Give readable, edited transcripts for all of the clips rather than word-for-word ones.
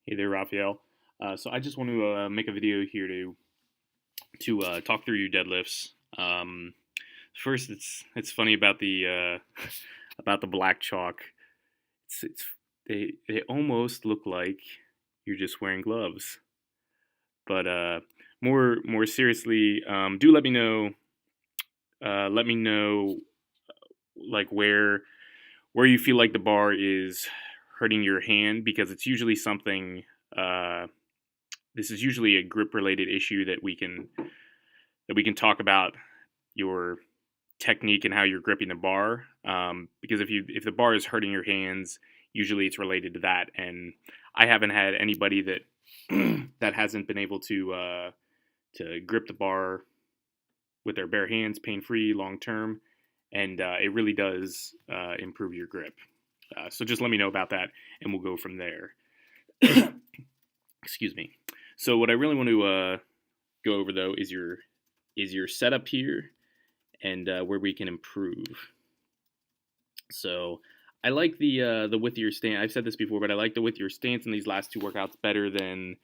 Hey there, Rafael. So I just want to make a video here to talk through your deadlifts. First, it's funny about the about the black chalk. It's they almost look like you're just wearing gloves. But more seriously, do let me know. Let me know like where you feel like the bar is hurting your hand because it's usually something. Uh, this is usually a grip related issue that we can talk about your technique and how you're gripping the bar. Because if the bar is hurting your hands, usually it's related to that. And I haven't had anybody that that hasn't been able to grip the bar with their bare hands pain free long term, and it really does improve your grip. So just let me know about that, and we'll go from there. Excuse me. So what I really want to go over though is your setup here and where we can improve. So I like the width of your stance. I've said this before, but I like the width of your stance in these last two workouts better than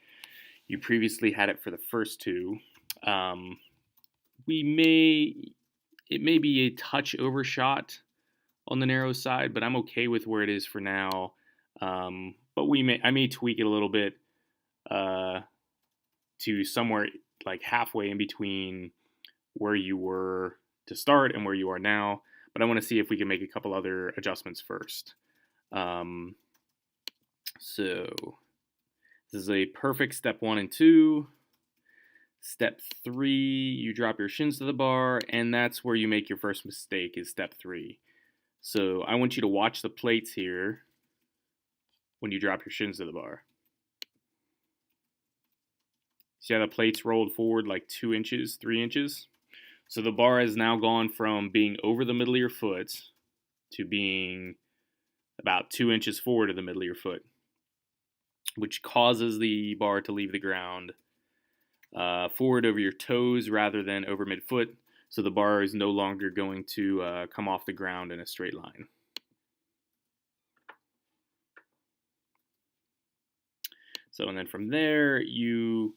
you previously had it for the first two. It may be a touch overshot on the narrow side, but I'm okay with where it is for now. But I may tweak it a little bit uh, to somewhere like halfway in between where you were to start and where you are now. But I want to see if we can make a couple other adjustments first. Um, so this is a perfect step 1 and 2. Step 3, you drop your shins to the bar, and that's where you make your first mistake is step 3. So I want you to watch the plates here when you drop your shins to the bar. See how the plates rolled forward like 2 inches, 3 inches? So the bar has now gone from being over the middle of your foot to being about 2 inches forward of the middle of your foot, which causes the bar to leave the ground forward over your toes rather than over midfoot. So the bar is no longer going to come off the ground in a straight line. So and then from there, you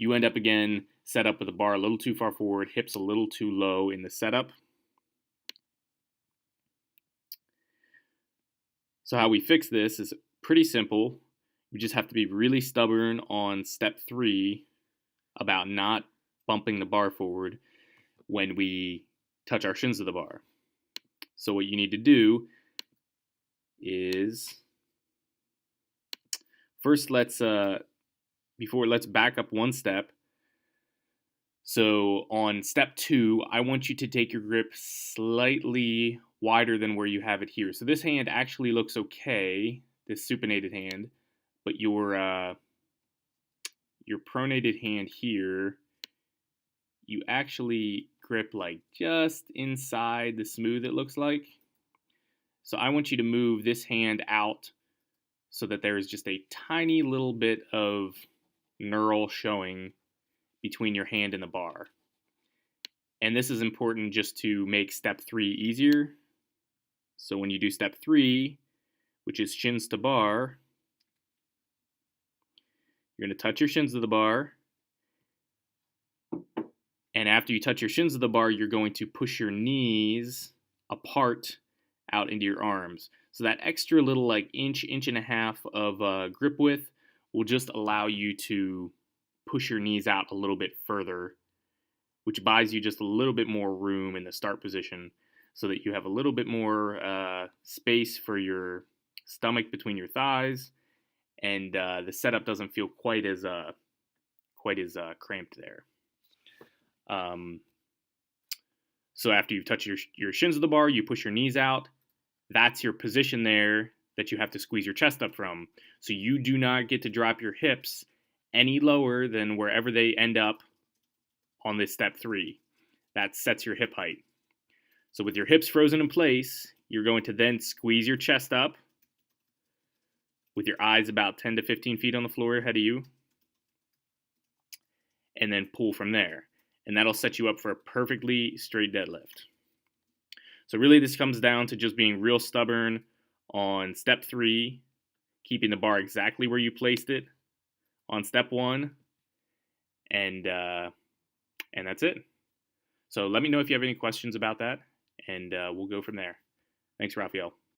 end up again set up with the bar a little too far forward, hips a little too low in the setup. So how we fix this is pretty simple. We just have to be really stubborn on step 3 about not bumping the bar forward when we touch our shins to the bar. So what you need to do is first let's back up one step. So on step 2, I want you to take your grip slightly wider than where you have it here. So this hand actually looks okay, this supinated hand, but your pronated hand here, you actually grip like just inside the smooth, it looks like. So I want you to move this hand out so that there is just a tiny little bit of knurl showing between your hand and the bar. And this is important just to make step 3 easier. So when you do step 3, which is shins to bar, you're going to touch your shins to the bar. And after you touch your shins to the bar, you're going to push your knees apart out into your arms. So that extra little like inch and a half of grip width will just allow you to push your knees out a little bit further, which buys you just a little bit more room in the start position so that you have a little bit more space for your stomach between your thighs, and the setup doesn't feel quite as cramped there. So after you've touched your shins to the bar, you push your knees out. That's your position there that you have to squeeze your chest up from. So you do not get to drop your hips any lower than wherever they end up on this step 3. That sets your hip height. So with your hips frozen in place, you're going to then squeeze your chest up with your eyes about 10 to 15 feet on the floor ahead of you, and then pull from there. And that'll set you up for a perfectly straight deadlift. So really this comes down to just being real stubborn on step 3, keeping the bar exactly where you placed it, on step one, and that's it. So let me know if you have any questions about that, and we'll go from there. Thanks, Rafael.